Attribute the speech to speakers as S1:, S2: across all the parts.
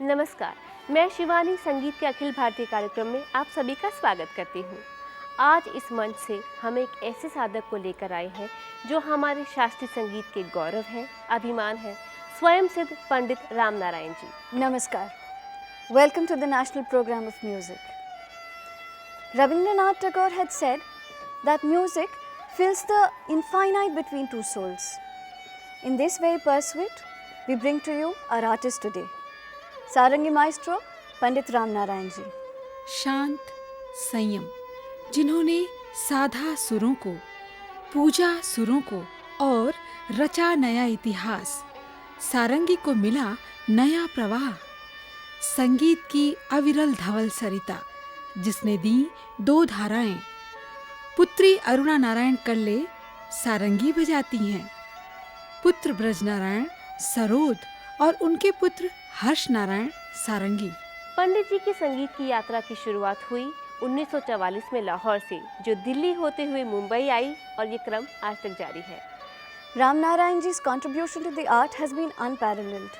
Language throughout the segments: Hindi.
S1: नमस्कार, मैं शिवानी संगीत के अखिल भारतीय कार्यक्रम में आप सभी का स्वागत करती हूँ। आज इस मंच से हम एक ऐसे साधक को लेकर आए हैं जो हमारे शास्त्रीय संगीत के गौरव हैं, अभिमान है, स्वयं सिद्ध Pandit Ram Narayan ji.
S2: Namaskar. Welcome to the National Program of Music. Rabindranath Tagore had said that music fills the infinite between two souls. In this very pursuit, we bring to you our artist today, Sarangi Maestro, Pandit Ram Narayan ji.
S3: शांत संयम, जिन्होंने साधा सुरों को, पूजा सुरों को और रचा नया इतिहास। सारंगी को मिला नया प्रवाह, संगीत की अविरल धवल सरिता, जिसने दी दो धाराएं। पुत्री अरुणा नारायण कल्ले सारंगी बजाती हैं, पुत्र ब्रजनारायण सरोद और उनके पुत्र हर्ष नारायण सारंगी।
S1: पंडित जी की संगीत की यात्रा की शुरुआत हुई 1944 में लाहौर से, जो दिल्ली होते हुए मुंबई आई और ये क्रम आज तक जारी है।
S2: Ram Narayan ji's contribution to the art has been unparalleled.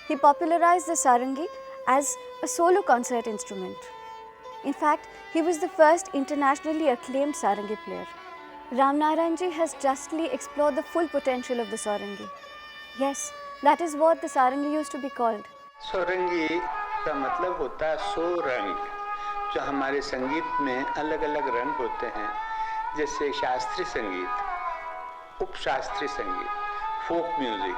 S2: He popularized the sarangi as a solo concert instrument. In fact, he was the first internationally acclaimed sarangi player. Ram Narayan ji has justly explored the full potential of the sarangi. Yes, that is what the sarangi used to be called.
S4: सोरंगी का मतलब होता है सो रंग। जो हमारे संगीत में अलग अलग रंग होते हैं, जैसे शास्त्रीय संगीत, उपशास्त्रीय संगीत, फोक म्यूजिक,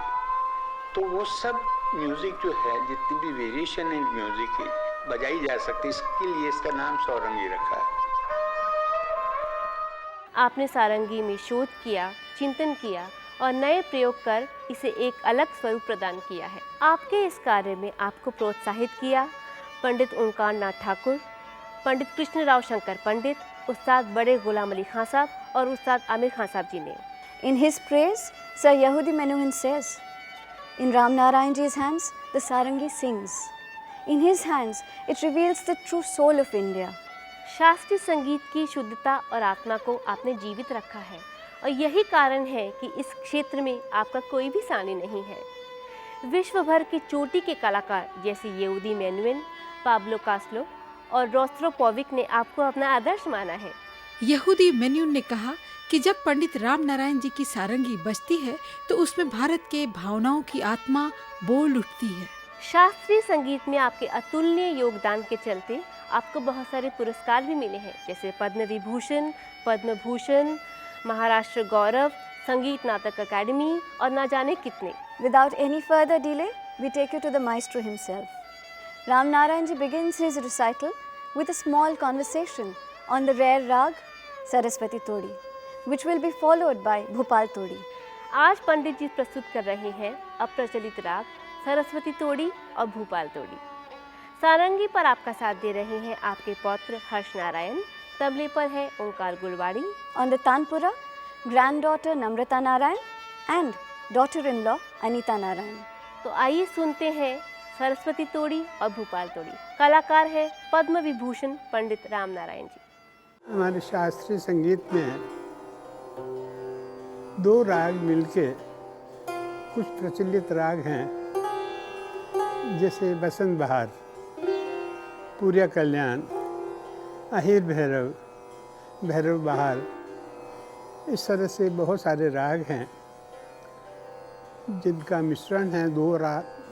S4: तो वो सब म्यूजिक जो है, जितनी भी वेरिएशन है म्यूजिक की बजाई जा सकती है, इसके लिए इसका नाम सौरंगी रखा है।
S1: आपने सारंगी में शोध किया, चिंतन किया और नए प्रयोग कर इसे एक अलग स्वरूप प्रदान किया है। आपके इस कार्य में आपको प्रोत्साहित किया पंडित ओंकार नाथ ठाकुर, पंडित कृष्णराव शंकर पंडित, उस्ताद बड़े गुलाम अली खान साहब और उस्ताद आमिर खान साहब जी ने।
S2: In his praise, Sir Yehudi Menuhin says, in Ram Narayan ji's hands, the sarangi sings. In his hands, it reveals the true soul of India.
S1: शास्त्रीय संगीत की शुद्धता और आत्मा को आपने जीवित रखा है और यही कारण है कि इस क्षेत्र में आपका कोई भी सानी नहीं है। विश्व भर के चोटी के कलाकार जैसे येहुदी मेनुइन, पाब्लो कास्लो और रोस्त्रोपोविक ने आपको अपना आदर्श माना है।
S3: यहूदी मेन्यून ने कहा कि जब पंडित राम नारायण जी की सारंगी बजती है तो उसमें भारत के भावनाओं की आत्मा बोल उठती है।
S1: शास्त्रीय संगीत में आपके अतुलनीय योगदान के चलते आपको बहुत सारे पुरस्कार भी मिले हैं, जैसे पद्म विभूषण, पद्म भूषण, महाराष्ट्र गौरव, संगीत नाटक अकादमी और ना जाने कितने।
S2: Without any further delay, we take you to the maestro himself. Ram Narayan ji begins his recital with a small conversation on the rare rag Saraswati Todi, which will be followed by Bhopal Todi.
S1: आज पंडित जी प्रस्तुत कर रहे हैं अप्रचलित राग सरस्वती तोड़ी और भूपाल तोड़ी। सारंगी पर आपका साथ दे रहे हैं आपके पौत्र हर्ष नारायण, तबले पर है ओंकार Gulwadi,
S2: On the Tanpura, granddaughter Namrata Narayan and daughter-in-law Anita Narayan.
S1: तो आइए सुनते हैं सरस्वती तोड़ी और भूपाल तोड़ी। कलाकार है पद्म विभूषण पंडित राम नारायण जी।
S4: हमारे शास्त्रीय संगीत में दो राग मिलके कुछ प्रचलित राग हैं, जैसे बसंत बहार, पूर्या कल्याण, अहिर भैरव, भैरव बहार। इस तरह से बहुत सारे राग हैं जिनका मिश्रण है दो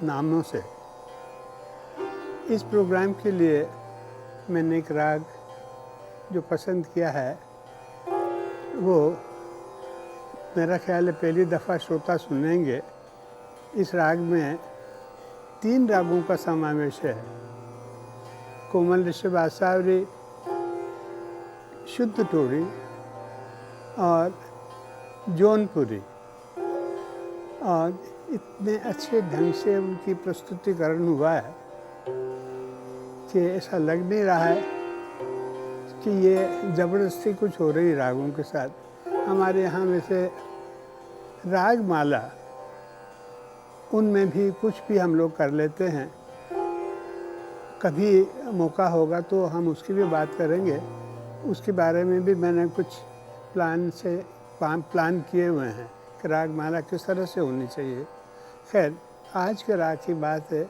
S4: नामों से। इस प्रोग्राम के लिए मैंने एक राग जो पसंद किया है, वो मेरा ख्याल है पहली दफ़ा श्रोता सुनेंगे। इस राग में 3 रागों का समावेश है, कोमल ऋषभ आसावरी, शुद्ध टोड़ी और जौनपुरी। और इतने अच्छे ढंग से उनकी प्रस्तुतिकरण हुआ है कि ऐसा लग नहीं रहा है कि ये ज़बरदस्ती कुछ हो रही रागों के साथ। हमारे यहाँ वैसे राग माला, उनमें भी कुछ भी हम लोग कर लेते हैं। कभी मौका होगा तो हम उसकी भी बात करेंगे। उसके बारे में भी मैंने कुछ प्लान किए हुए हैं कि राग माला किस तरह से होनी चाहिए। खैर, आज के राग की बात है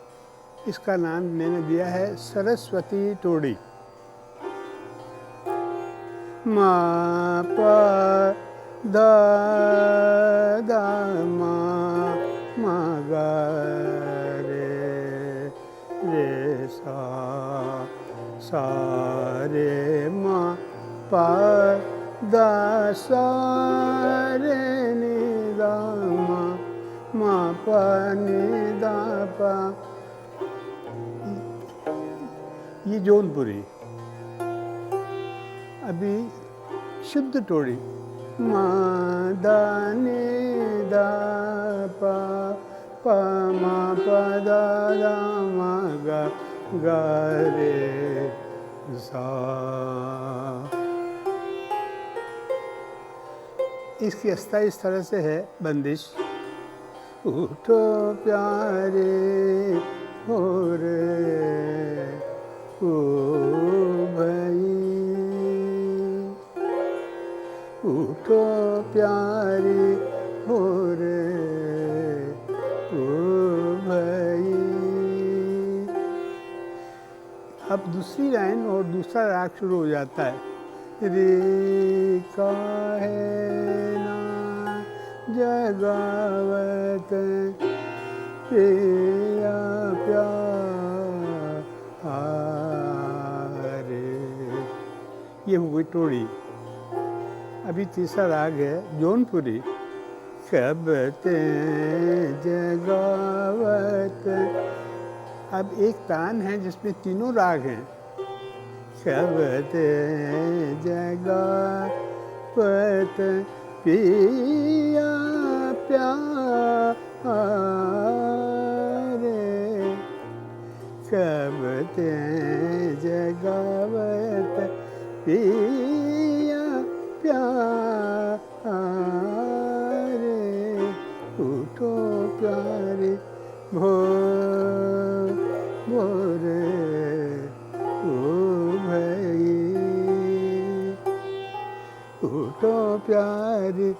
S4: इसका नाम मैंने दिया है सरस्वती टोड़ी। मा पा दा दा मा मा गा रे रे सा रे मा पा दा सा रे नि दा मा पा नि दा पा। ये जौनपुरी। अभी शुद्ध टोड़ी मा दा नि दा पा पा मा पा दा दा मा गा गा रे सा। इसकी अस्थाई इस तरह से है बंदिश। उठो प्यारे हो रे ओ भाई, उठो प्यारे हो रे ओ भाई। अब दूसरी लाइन और दूसरा राग शुरू हो जाता है। रे का है ना जगावत पिया प्यारे। ये हो गई टोड़ी। अभी तीसरा राग है जौनपुरी। कब ते जगावत। अब एक तान है जिसमें तीनों राग हैं। कब ते जगावत पिया प्यारे। कब ते जगावत पिया प्यारे। उठो प्यारे भोरे ओ भाई। उठो प्यारे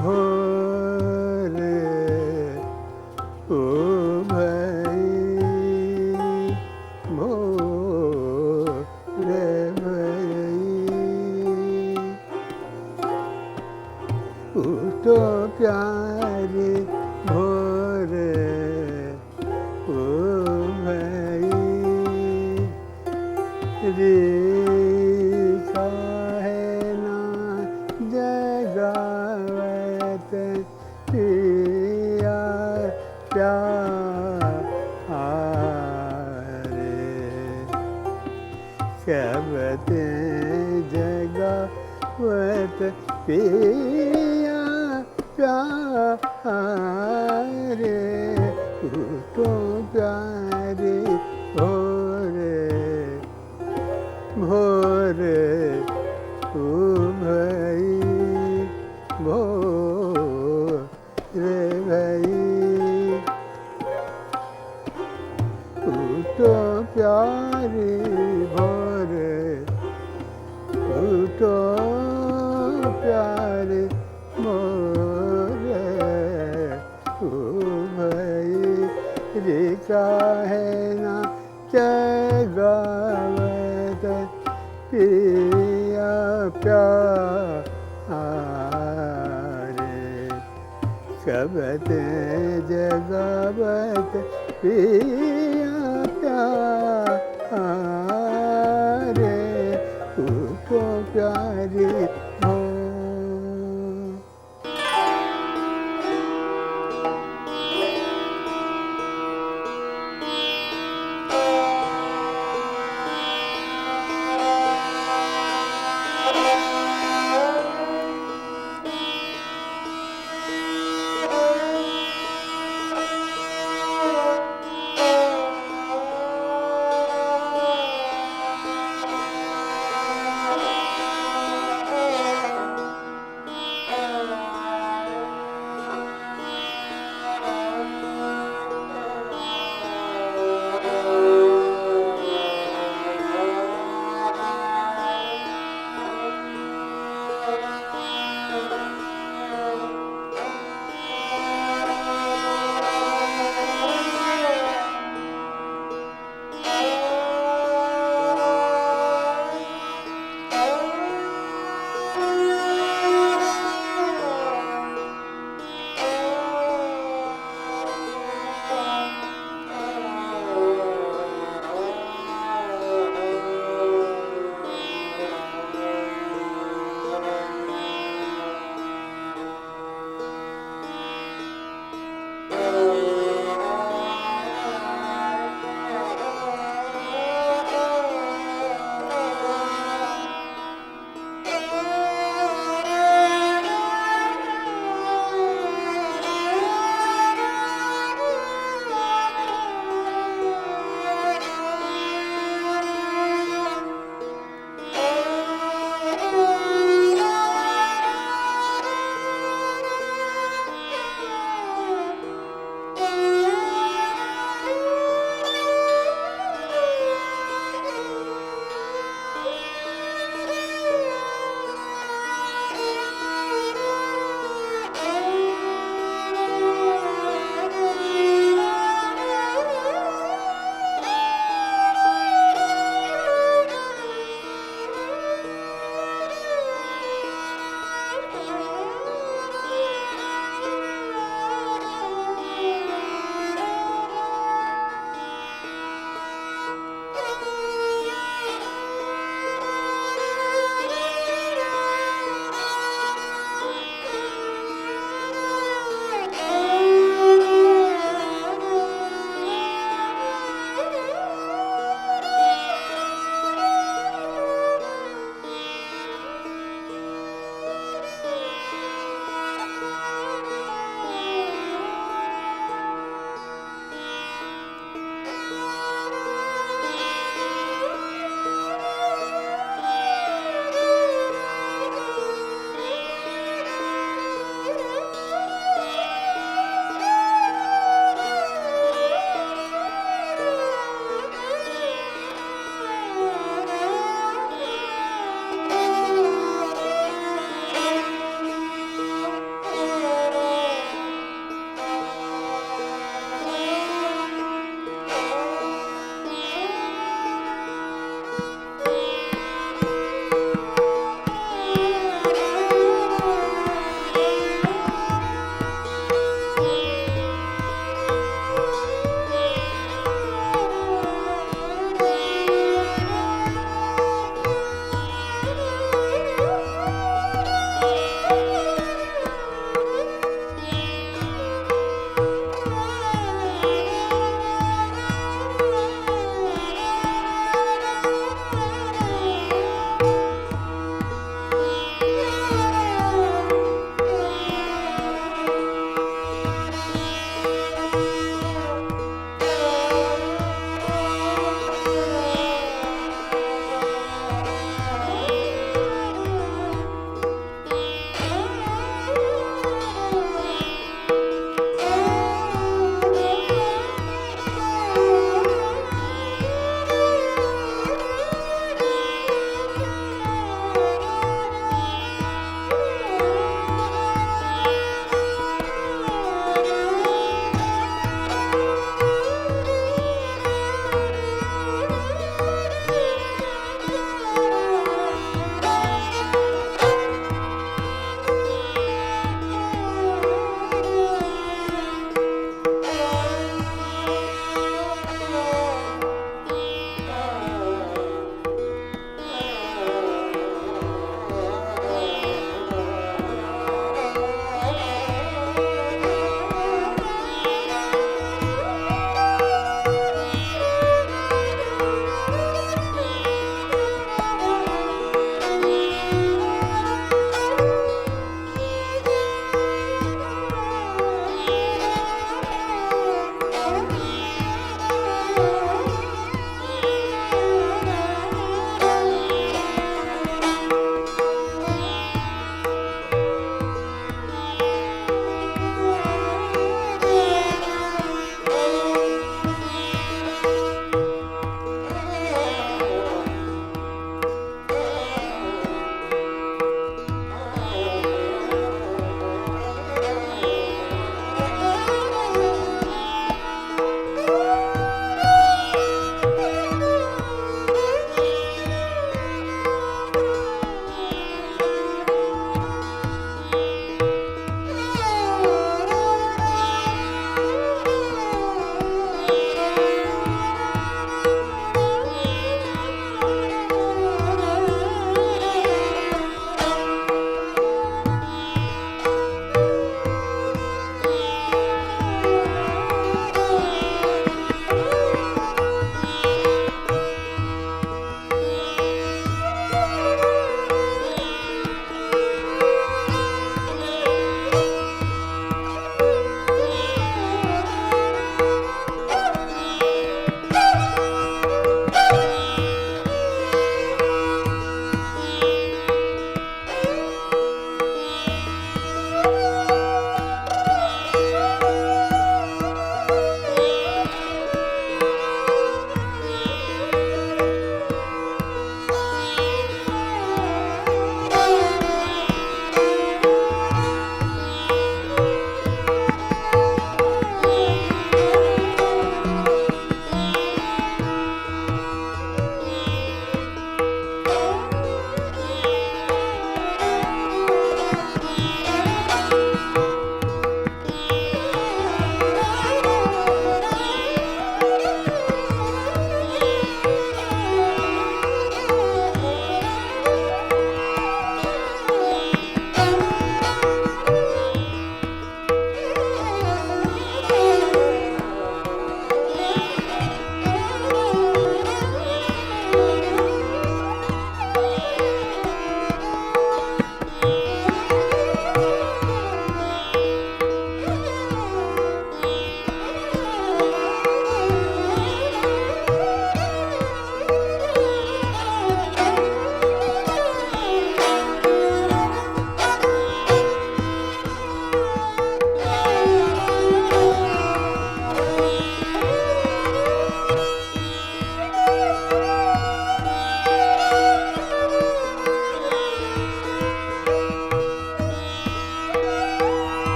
S4: भोरे ओ भाई। भोरे भाई। उठो प्यारे भोरे ओ भाई। रे का है ना जगावत पिया प्यारे। कब ते जगावत पिया प्यारे। उठो प्यारे भोरे भोरे ओ भाई। भोरे भाई। उठो प्यारे भोरे। उठो प्यारे भोरे ओ भाई। रे का है ना जगावत पिया प्यारे। कब ते जगावत पिया प्यारे। उठो प्यारे हो।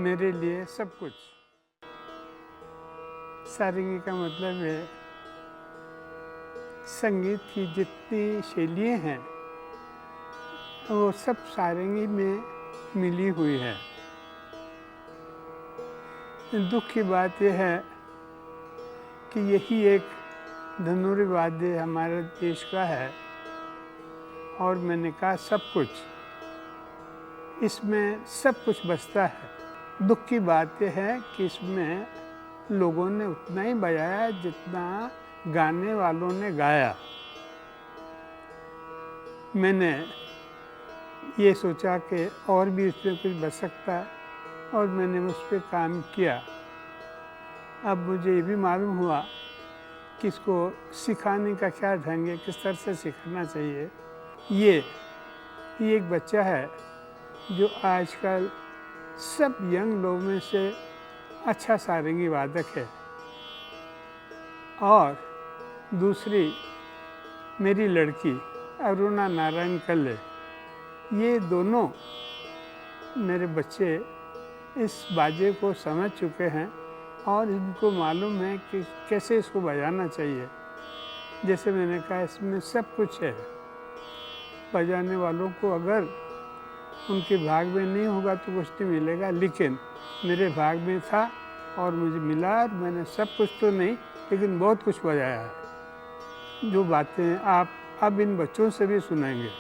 S4: मेरे लिए सब कुछ। सारंगी का मतलब है संगीत की जितनी शैलियाँ हैं वो सब सारंगी में मिली हुई है। दुख की बात यह है कि यही एक धनुरी वाद्य हमारे देश का है और मैंने कहा सब कुछ, इसमें सब कुछ बजता है। दुख की बात यह है कि इसमें लोगों ने उतना ही बजाया जितना गाने वालों ने गाया। मैंने ये सोचा कि और भी उसमें कुछ बच सकता है और मैंने उस पर काम किया। अब मुझे ये भी मालूम हुआ कि इसको सिखाने का क्या ढंग है, किस तरह से सिखाना चाहिए। ये एक बच्चा है जो आजकल सब यंग लोगों में से अच्छा सारंगी वादक है। और दूसरी मेरी लड़की अरुणा नारायण कल्ले, ये दोनों मेरे बच्चे इस बाजे को समझ चुके हैं और इनको मालूम है कि कैसे इसको बजाना चाहिए। जैसे मैंने कहा इसमें सब कुछ है। बजाने वालों को अगर उनके भाग में नहीं होगा तो कुछ नहीं मिलेगा, लेकिन मेरे भाग में था और मुझे मिला और मैंने सब कुछ तो नहीं लेकिन बहुत कुछ बजाया है। जो बातें आप अब इन बच्चों से भी सुनेंगे।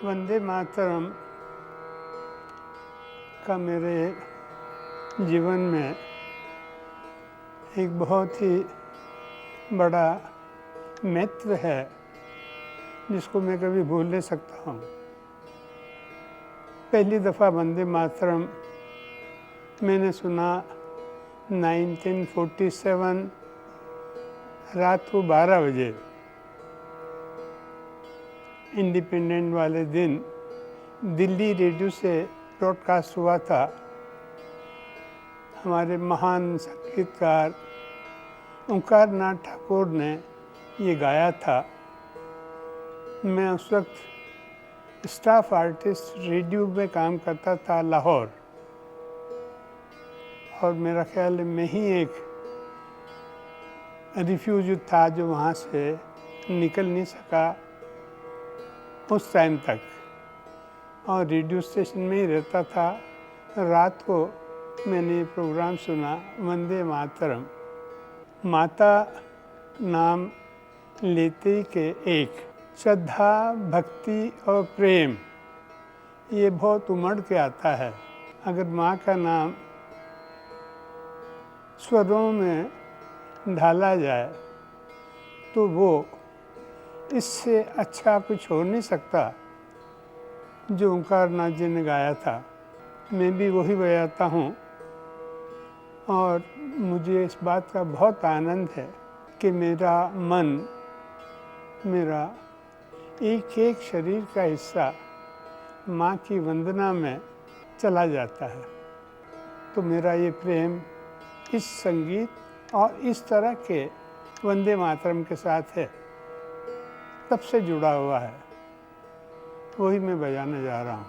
S4: वंदे मातरम का मेरे जीवन में एक बहुत ही बड़ा महत्व है जिसको मैं कभी भूल नहीं सकता हूँ। पहली दफ़ा वंदे मातरम मैंने सुना 1947 रात को 12 बजे, इंडिपेंडेंट वाले दिन दिल्ली रेडियो से ब्रॉडकास्ट हुआ था। हमारे महान संगीतकार ओंकार नाथ ठाकुर ने ये गाया था। मैं उस वक्त स्टाफ आर्टिस्ट रेडियो में काम करता था लाहौर, और मेरा ख्याल है मैं ही एक रिफ्यूज था जो वहाँ से निकल नहीं सका उस टाइम तक, और रेडियो स्टेशन में ही रहता था। रात को मैंने ये प्रोग्राम सुना, वंदे मातरम। माता नाम लेते ही के एक श्रद्धा, भक्ति और प्रेम ये बहुत उमड़ के आता है। अगर माँ का नाम स्वरों में ढाला जाए तो वो इससे अच्छा कुछ हो नहीं सकता जो ओंकार नाथ जी ने गाया था। मैं भी वही बजाता हूँ, और मुझे इस बात का बहुत आनंद है कि मेरा मन, मेरा एक एक शरीर का हिस्सा माँ की वंदना में चला जाता है। तो मेरा ये प्रेम इस संगीत और इस तरह के वंदे मातरम के साथ है, तब से जुड़ा हुआ है। वही मैं बजाने जा रहा हूँ।